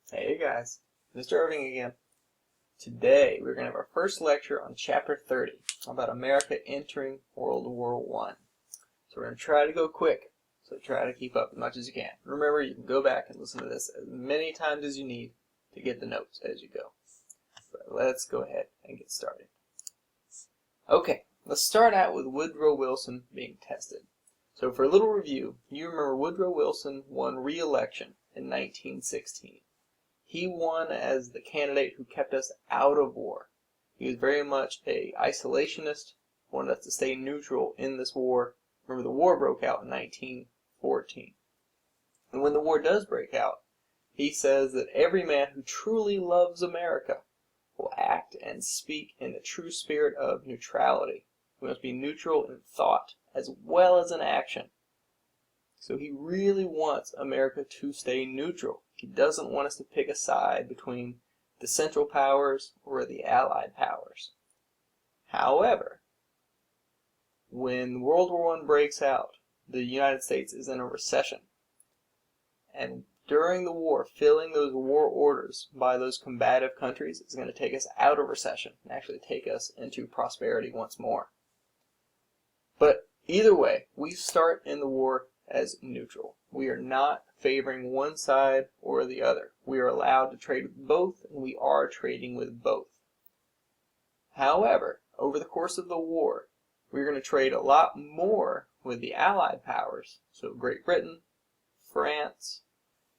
Hey guys, Mr. Irving again. Today we're going to have our first lecture on Chapter 30 about America entering World War I. So we're going to try to go quick, so try to keep up as much as you can. Remember, you can go back and listen to this as many times as you need to get the notes as you go. But let's go ahead and get started. Okay, let's start out with Woodrow Wilson being tested. So for a little review, you remember Woodrow Wilson won re-election in 1916. He won as the candidate who kept us out of war. He was very much an isolationist, wanted us to stay neutral in this war. Remember, the war broke out in 1914. And when the war does break out, he says that every man who truly loves America will act and speak in the true spirit of neutrality. We must be neutral in thought as well as in action. So he really wants America to stay neutral. He doesn't want us to pick a side between the Central Powers or the Allied Powers. However, when World War I breaks out, the United States is in a recession. And during the war, filling those war orders by those combative countries is going to take us out of recession and actually take us into prosperity once more. But either way, we start in the war as neutral. We are not favoring one side or the other. We are allowed to trade with both, and we are trading with both. However, over the course of the war, we're going to trade a lot more with the Allied powers, so Great Britain, France,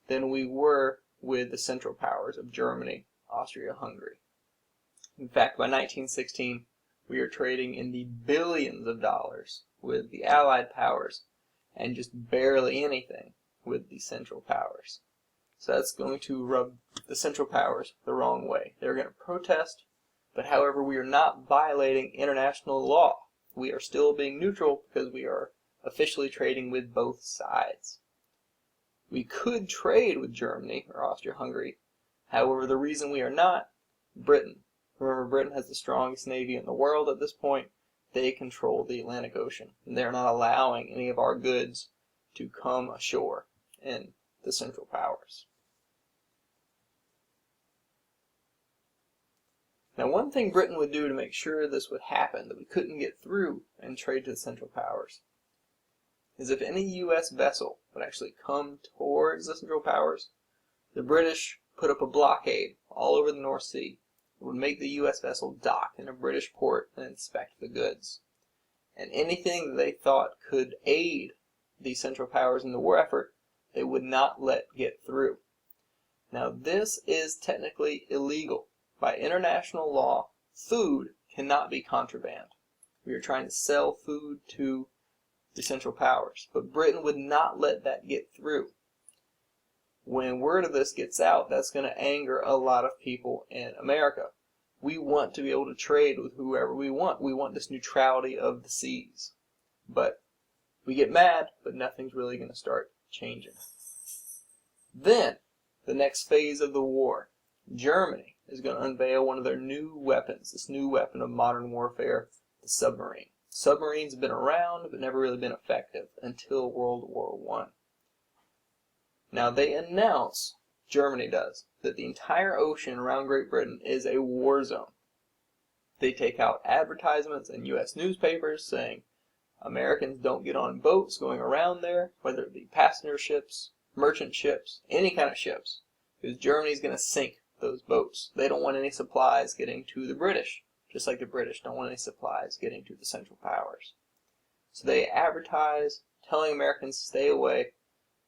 than we were with the Central Powers of Germany, Austria-Hungary. In fact, by 1916, we are trading in the billions of dollars with the Allied powers and just barely anything with the Central Powers. So that's going to rub the Central Powers the wrong way. They're going to protest, but however, we are not violating international law. We are still being neutral because we are officially trading with both sides. We could trade with Germany or Austria-Hungary. However, the reason we are not, Britain. Remember, Britain has the strongest navy in the world at this point. They control the Atlantic Ocean, and they're not allowing any of our goods to come ashore in the Central Powers. Now, one thing Britain would do to make sure this would happen, that we couldn't get through and trade to the Central Powers, is if any U.S. vessel would actually come towards the Central Powers, the British put up a blockade all over the North Sea. It would make the U.S. vessel dock in a British port and inspect the goods. And anything that they thought could aid the Central Powers in the war effort, they would not let get through. Now, this is technically illegal. By international law, food cannot be contraband. We are trying to sell food to the Central Powers, but Britain would not let that get through. When word of this gets out, that's going to anger a lot of people in America. We want to be able to trade with whoever we want. We want this neutrality of the seas. But we get mad, but nothing's really going to start changing. Then, the next phase of the war, Germany is going to unveil one of their new weapons, this new weapon of modern warfare, the submarine. Submarines have been around, but never really been effective until World War I. Now, they announce, Germany does, that the entire ocean around Great Britain is a war zone. They take out advertisements in U.S. newspapers saying Americans don't get on boats going around there, whether it be passenger ships, merchant ships, any kind of ships, because Germany's going to sink those boats. They don't want any supplies getting to the British, just like the British don't want any supplies getting to the Central Powers. So they advertise, telling Americans to stay away.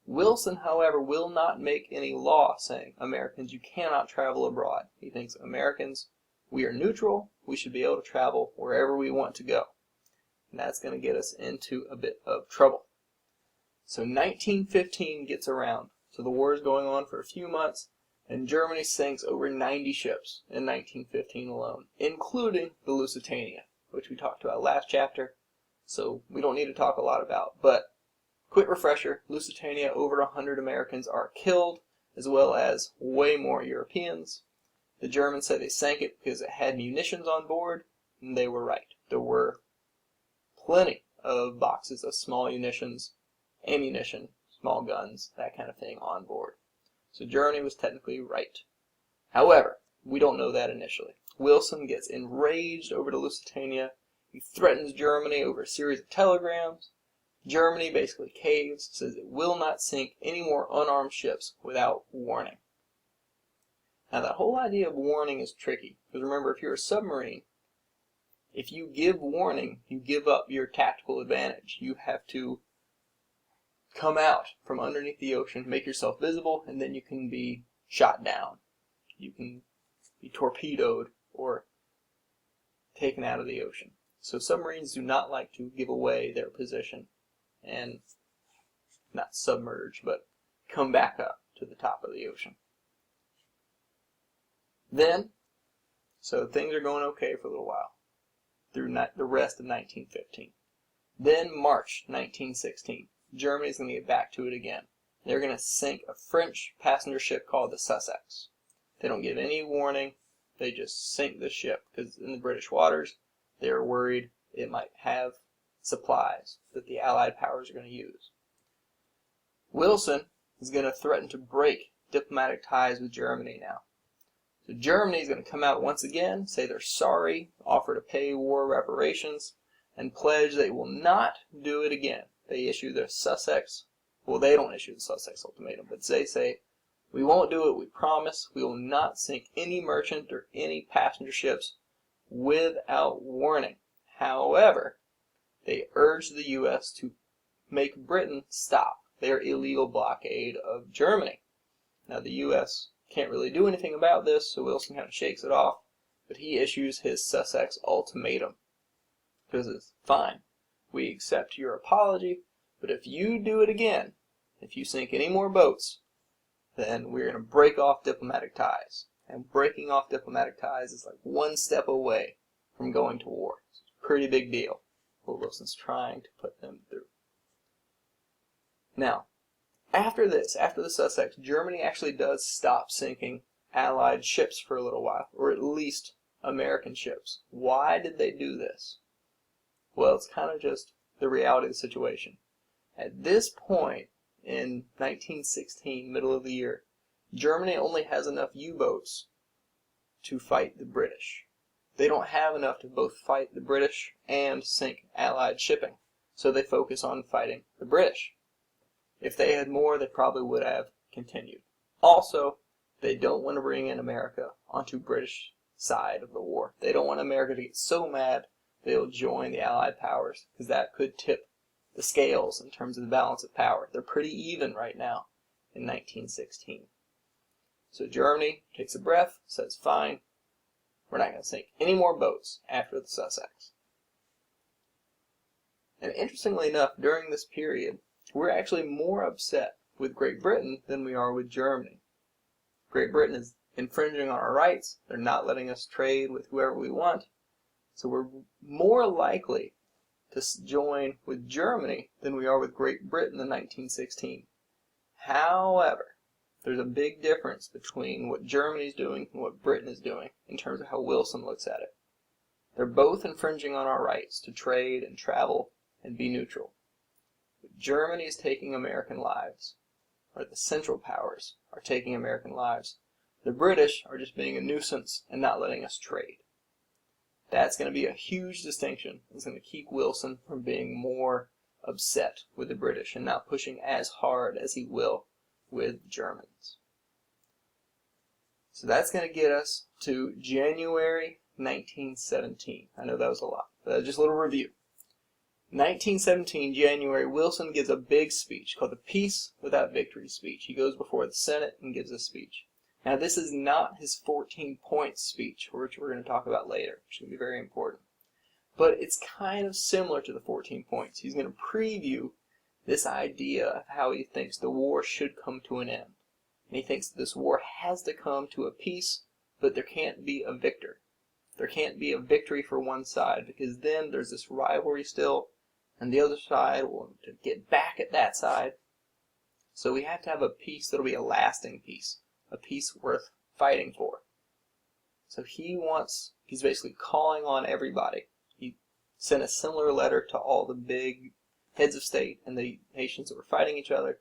Wilson, however, will not make any law saying, Americans, you cannot travel abroad. He thinks Americans, we are neutral, we should be able to travel wherever we want to go. And that's going to get us into a bit of trouble. So 1915 gets around. So the war is going on for a few months, and Germany sinks over 90 ships in 1915 alone, including the Lusitania, which we talked about last chapter, so we don't need to talk a lot about. But quick refresher, Lusitania, over 100 Americans are killed, as well as way more Europeans. The Germans say they sank it because it had munitions on board, and they were right. There were plenty of boxes of small munitions, ammunition, small guns, that kind of thing on board. So Germany was technically right. However, we don't know that initially. Wilson gets enraged over the Lusitania. He threatens Germany over a series of telegrams. Germany basically caves, says it will not sink any more unarmed ships without warning. Now that whole idea of warning is tricky, because remember, if you're a submarine, if you give warning, you give up your tactical advantage. You have to come out from underneath the ocean, make yourself visible, and then you can be shot down. You can be torpedoed or taken out of the ocean. So submarines do not like to give away their position and not submerge, but come back up to the top of the ocean. Then, so things are going okay for a little while, through the rest of 1915. Then March 1916, Germany's going to get back to it again. They're going to sink a French passenger ship called the Sussex. They don't give any warning. They just sink the ship because in the British waters, they're worried it might have supplies that the Allied powers are going to use. Wilson is going to threaten to break diplomatic ties with Germany now. So Germany is going to come out once again, say they're sorry, offer to pay war reparations, and pledge they will not do it again. They issue the Sussex, well, they don't issue the Sussex ultimatum, but they say, we won't do it, we promise, we will not sink any merchant or any passenger ships without warning. However, they urge the U.S. to make Britain stop their illegal blockade of Germany. Now the U.S. can't really do anything about this, so Wilson kind of shakes it off, but he issues his Sussex ultimatum. Because it's fine, we accept your apology, but if you do it again, if you sink any more boats, then we're going to break off diplomatic ties. And breaking off diplomatic ties is like one step away from going to war. It's a pretty big deal what Wilson's trying to put them through. Now, after this, after the Sussex, Germany actually does stop sinking Allied ships for a little while, or at least American ships. Why did they do this? Well, it's kind of just the reality of the situation. At this point, in 1916, middle of the year, Germany only has enough U-boats to fight the British. They don't have enough to both fight the British and sink Allied shipping, so they focus on fighting the British. If they had more, they probably would have continued. Also, they don't want to bring in America onto British side of the war. They don't want America to get so mad they'll join the Allied powers, because that could tip the scales in terms of the balance of power. They're pretty even right now in 1916. So Germany takes a breath, says, fine, we're not going to sink any more boats after the Sussex. And interestingly enough, during this period, we're actually more upset with Great Britain than we are with Germany. Great Britain is infringing on our rights. They're not letting us trade with whoever we want. So we're more likely to join with Germany than we are with Great Britain in 1916. However, there's a big difference between what Germany's doing and what Britain is doing in terms of how Wilson looks at it. They're both infringing on our rights to trade and travel and be neutral. But Germany is taking American lives, or the Central Powers are taking American lives. The British are just being a nuisance and not letting us trade. That's going to be a huge distinction. It's going to keep Wilson from being more upset with the British and not pushing as hard as he will with Germans. So that's going to get us to January 1917. I know that was a lot, but just a little review. 1917, January, Wilson gives a big speech called the Peace Without Victory speech. He goes before the Senate and gives a speech. Now, this is not his 14-point speech, which we're going to talk about later, which is going to be very important. But it's kind of similar to the 14 points. He's going to preview this idea of how he thinks the war should come to an end. And he thinks that this war has to come to a peace, but there can't be a victor. There can't be a victory for one side, because then there's this rivalry still, and the other side will want to get back at that side. So we have to have a peace that'll be a lasting peace. A peace worth fighting for. So he's basically calling on everybody. He sent a similar letter to all the big heads of state and the nations that were fighting each other.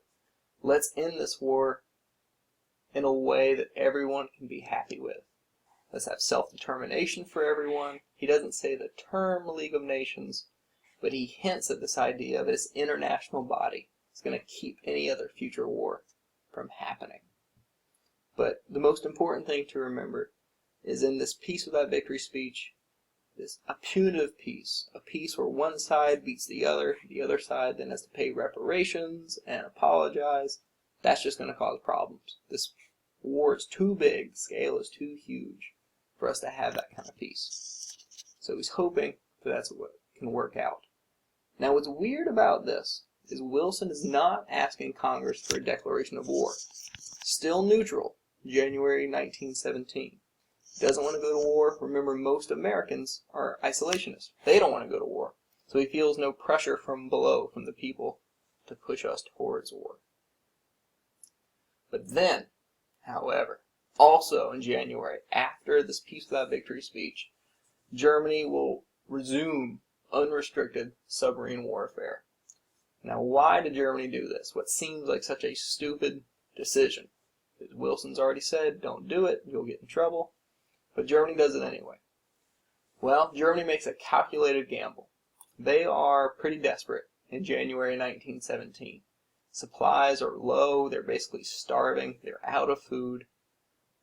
Let's end this war in a way that everyone can be happy with. Let's have self-determination for everyone. He doesn't say the term League of Nations, but he hints at this idea of this international body. It's going to keep any other future war from happening. But the most important thing to remember is in this peace without victory speech, a punitive peace, a peace where one side beats the other side then has to pay reparations and apologize. That's just going to cause problems. This war is too big, the scale is too huge for us to have that kind of peace. So he's hoping that that's what can work out. Now what's weird about this is Wilson is not asking Congress for a declaration of war. Still neutral, January 1917. Doesn't want to go to war. Remember, most Americans are isolationists. They don't want to go to war. So he feels no pressure from below, from the people, to push us towards war. But then, however, also in January, after this peace without victory speech, Germany will resume unrestricted submarine warfare. Now, why did Germany do this? What seems like such a stupid decision? Because Wilson's already said, don't do it, you'll get in trouble. But Germany does it anyway. Well, Germany makes a calculated gamble. They are pretty desperate in January 1917. Supplies are low, they're basically starving, they're out of food.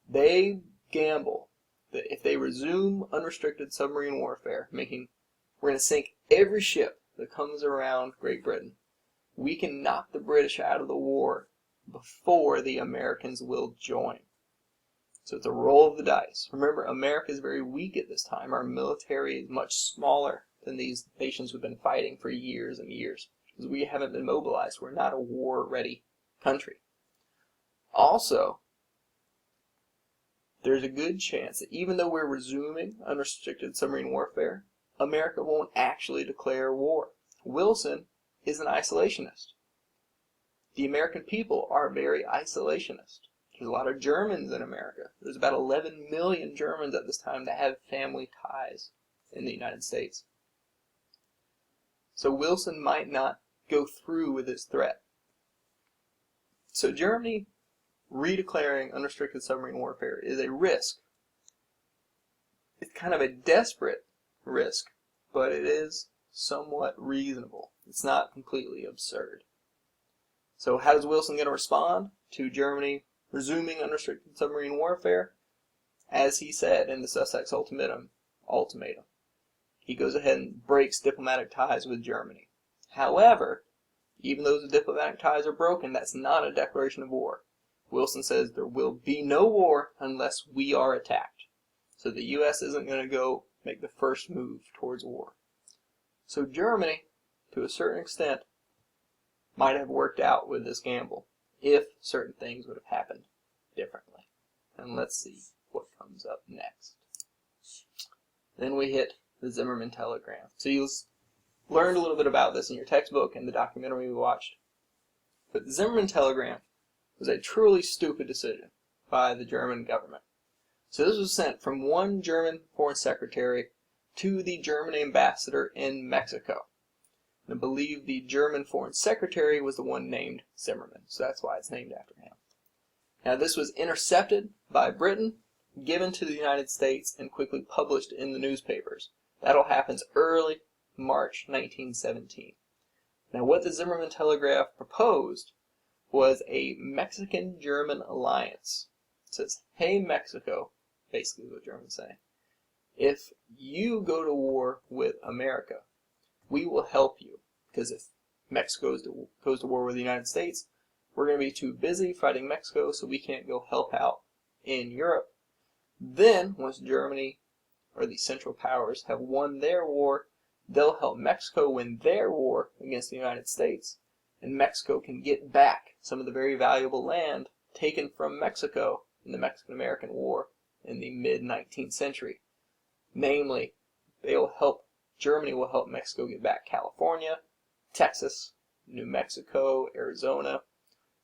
They gamble that if they resume unrestricted submarine warfare, making we're going to sink every ship that comes around Great Britain, we can knock the British out of the war before the Americans will join. So it's a roll of the dice. Remember, America is very weak at this time. Our military is much smaller than these nations who've been fighting for years and years, because we haven't been mobilized. We're not a war-ready country. Also, there's a good chance that even though we're resuming unrestricted submarine warfare, America won't actually declare war. Wilson is an isolationist. The American people are very isolationist. There's a lot of Germans in America. There's about 11 million Germans at this time that have family ties in the United States. So Wilson might not go through with his threat. So Germany redeclaring unrestricted submarine warfare is a risk. It's kind of a desperate risk, but it is somewhat reasonable. It's not completely absurd. So how does Wilson going to respond to Germany resuming unrestricted submarine warfare? As he said in the Sussex ultimatum, he goes ahead and breaks diplomatic ties with Germany. However, even though the diplomatic ties are broken, that's not a declaration of war. Wilson says there will be no war unless we are attacked. So the U.S. isn't going to go make the first move towards war. So Germany, to a certain extent, might have worked out with this gamble if certain things would have happened differently. And let's see what comes up next. Then we hit the Zimmermann telegram. So you learned a little bit about this in your textbook and the documentary we watched. But the Zimmermann telegram was a truly stupid decision by the German government. So this was sent from one German foreign secretary to the German ambassador in Mexico. And I believe the German foreign secretary was the one named Zimmermann, so that's why it's named after him. Now this was intercepted by Britain, given to the United States, and quickly published in the newspapers. That all happens early March 1917. Now what the Zimmermann telegraph proposed was a Mexican-German alliance. It says, hey Mexico, basically what Germans say, if you go to war with America, we will help you, because if Mexico goes to war with the United States, we're going to be too busy fighting Mexico, so we can't go help out in Europe. Then, once Germany or the Central Powers have won their war, they'll help Mexico win their war against the United States, and Mexico can get back some of the very valuable land taken from Mexico in the Mexican-American War in the mid-19th century. Namely, Germany will help Mexico get back California, Texas, New Mexico, Arizona,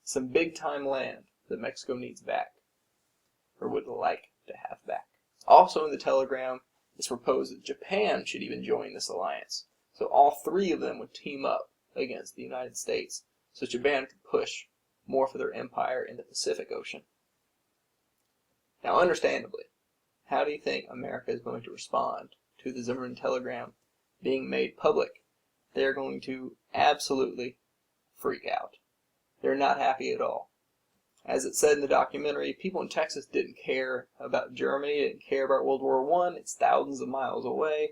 some big-time land that Mexico needs back, or would like to have back. Also in the telegram, it's proposed that Japan should even join this alliance. So all three of them would team up against the United States, so Japan could push more for their empire in the Pacific Ocean. Now, understandably, how do you think America is going to respond to the Zimmerman telegram being made public? They're going to absolutely freak out. They're not happy at all. As it said in the documentary, people in Texas didn't care about Germany, didn't care about World War I. It's thousands of miles away.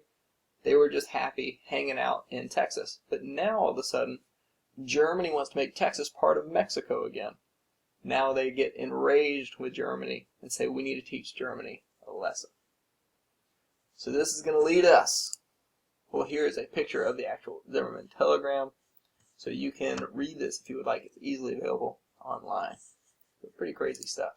They were just happy hanging out in Texas. But now, all of a sudden, Germany wants to make Texas part of Mexico again. Now they get enraged with Germany and say, we need to teach Germany a lesson. So this is going to lead us. Well, here is a picture of the actual Zimmerman telegram. So you can read this if you would like. It's easily available online. Pretty crazy stuff.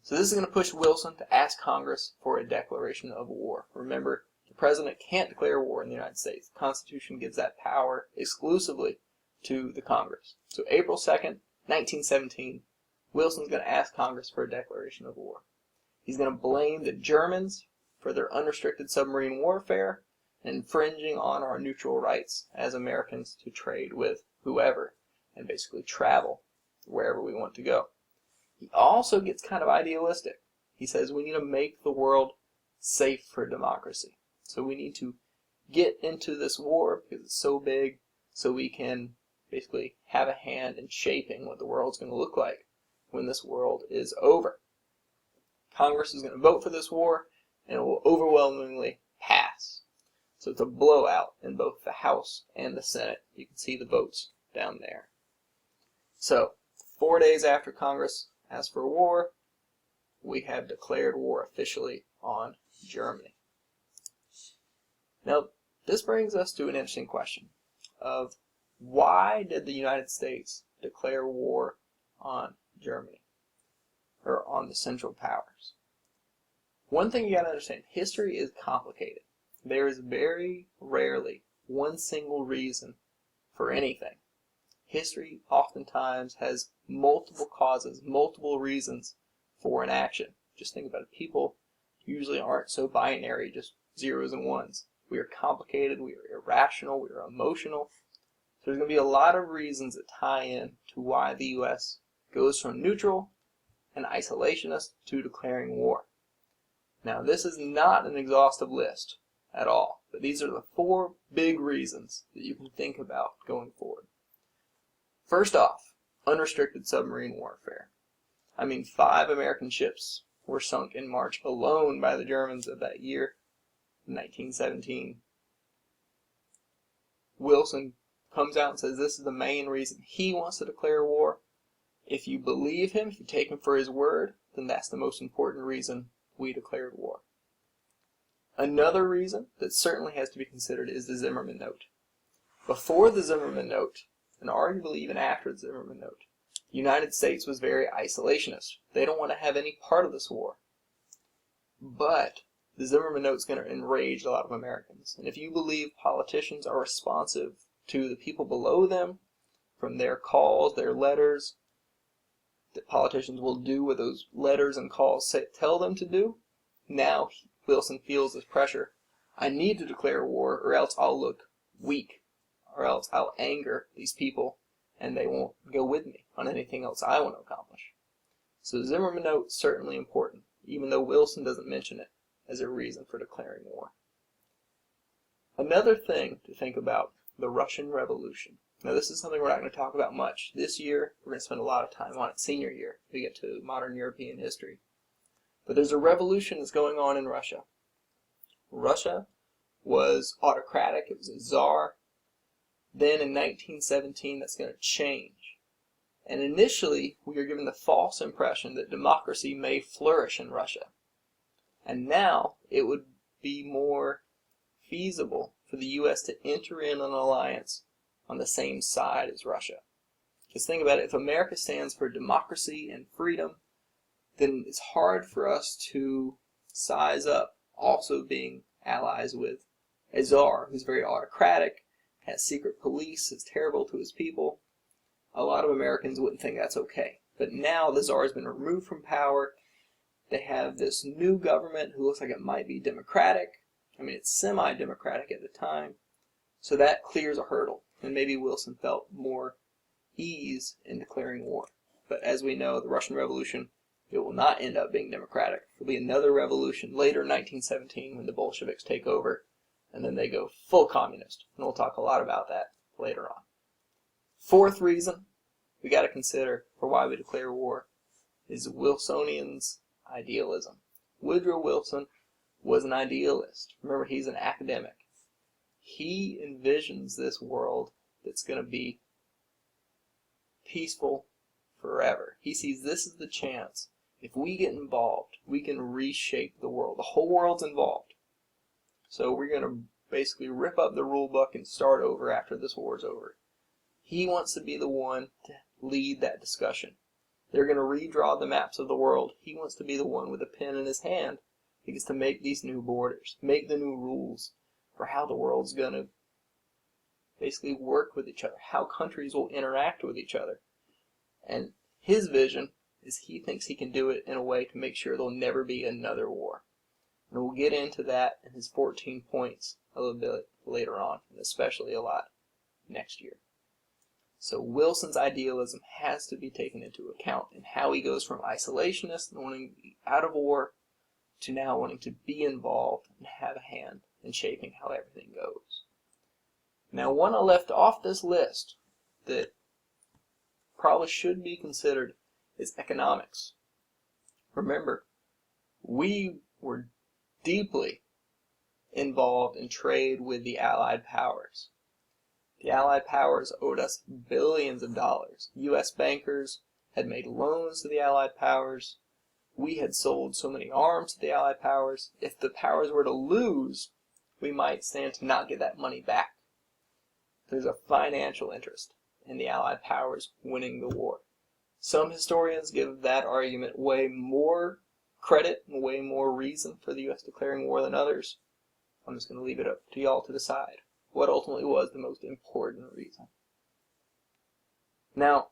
So this is going to push Wilson to ask Congress for a declaration of war. Remember, the president can't declare war in the United States. The Constitution gives that power exclusively to the Congress. So April 2nd, 1917, Wilson's going to ask Congress for a declaration of war. He's going to blame the Germans for their unrestricted submarine warfare and infringing on our neutral rights as Americans to trade with whoever and basically travel wherever we want to go. He also gets kind of idealistic. He says we need to make the world safe for democracy. So we need to get into this war because it's so big so we can basically have a hand in shaping what the world's going to look like when this world is over. Congress is going to vote for this war and it will overwhelmingly pass. So it's a blowout in both the House and the Senate. You can see the votes down there. So 4 days after Congress asked for war, we have declared war officially on Germany. Now, this brings us to an interesting question of why did the United States declare war on Germany, or on the Central Powers? One thing you got to understand, history is complicated. There is very rarely one single reason for anything. History oftentimes has multiple causes, multiple reasons for an action. Just think about it. People usually aren't so binary, just zeros and ones. We are complicated, we are irrational, we are emotional. So there's going to be a lot of reasons that tie in to why the U.S. goes from neutral and isolationist to declaring war. Now, this is not an exhaustive list at all, but these are the 4 big reasons that you can think about going forward. First off, unrestricted submarine warfare. 5 American ships were sunk in March alone by the Germans of that year, 1917. Wilson comes out and says this is the main reason he wants to declare war. If you believe him, if you take him for his word, then that's the most important reason we declared war. Another reason that certainly has to be considered is the Zimmerman Note. Before the Zimmerman Note, and arguably even after the Zimmerman Note, the United States was very isolationist. They don't want to have any part of this war. But the Zimmerman Note is going to enrage a lot of Americans. And if you believe politicians are responsive to the people below them, from their calls, their letters, that politicians will do what those letters and calls tell them to do, now Wilson feels this pressure. I need to declare war or else I'll look weak, or else I'll anger these people and they won't go with me on anything else I want to accomplish. So the Zimmerman Note is certainly important, even though Wilson doesn't mention it as a reason for declaring war. Another thing to think about, the Russian Revolution. Now this is something we're not going to talk about much. This year, we're going to spend a lot of time on it, senior year, we get to modern European history. But there's a revolution that's going on in Russia. Russia was autocratic, it was a czar. Then in 1917, that's going to change. And initially, we are given the false impression that democracy may flourish in Russia. And now, it would be more feasible for the U.S. to enter in an alliance on the same side as Russia. Because think about it, if America stands for democracy and freedom, then it's hard for us to size up also being allies with a czar who's very autocratic, has secret police, is terrible to his people. A lot of Americans wouldn't think that's okay. But now the czar has been removed from power. They have this new government who looks like it might be democratic. It's semi-democratic at the time. So that clears a hurdle. And maybe Wilson felt more ease in declaring war. But as we know, the Russian Revolution It will not end up being democratic. There'll be another revolution later in 1917 when the Bolsheviks take over, and then they go full communist. And we'll talk a lot about that later on. Fourth reason we got to consider for why we declare war is Wilsonian's idealism. Woodrow Wilson was an idealist. Remember, he's an academic. He envisions this world that's going to be peaceful forever. He sees this as the chance. If we get involved, we can reshape the world. The whole world's involved. So we're going to basically rip up the rule book and start over after this war's over. He wants to be the one to lead that discussion. They're going to redraw the maps of the world. He wants to be the one with a pen in his hand. He gets to make these new borders, make the new rules for how the world's going to basically work with each other, how countries will interact with each other. And his vision is he thinks he can do it in a way to make sure there'll never be another war. And we'll get into that in his 14 points a little bit later on, and especially a lot next year. So Wilson's idealism has to be taken into account in how he goes from isolationist and wanting to be out of war to now wanting to be involved and have a hand in shaping how everything goes. Now, one I left off this list that probably should be considered is economics. Remember, we were deeply involved in trade with the Allied powers. The Allied powers owed us billions of dollars. U.S. bankers had made loans to the Allied powers. We had sold so many arms to the Allied powers. If the powers were to lose, we might stand to not get that money back. There's a financial interest in the Allied powers winning the war. Some historians give that argument way more credit and way more reason for the U.S. declaring war than others. I'm just going to leave it up to y'all to decide what ultimately was the most important reason. Now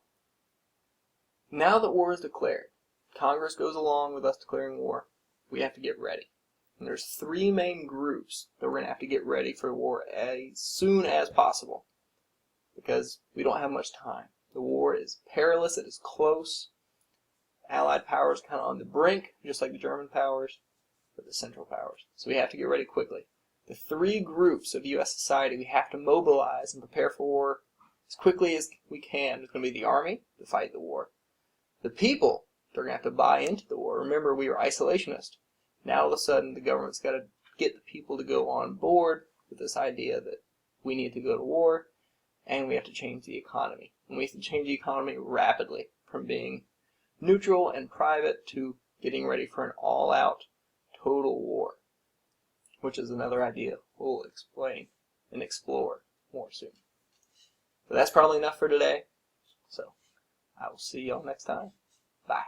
that war is declared, Congress goes along with us declaring war, we have to get ready. And there's three main groups that we're going to have to get ready for war as soon as possible, because we don't have much time. The war is perilous, it is close. Allied powers kind of on the brink, just like the German powers, or the Central powers. So we have to get ready quickly. The three groups of U.S. society we have to mobilize and prepare for war as quickly as we can. It's going to be the army to fight the war. The people, they're going to have to buy into the war. Remember, we were isolationist. Now all of a sudden the government's got to get the people to go on board with this idea that we need to go to war, and we have to change the economy. And we have to change the economy rapidly from being neutral and private to getting ready for an all-out total war, which is another idea we'll explain and explore more soon. But that's probably enough for today, so I will see y'all next time. Bye.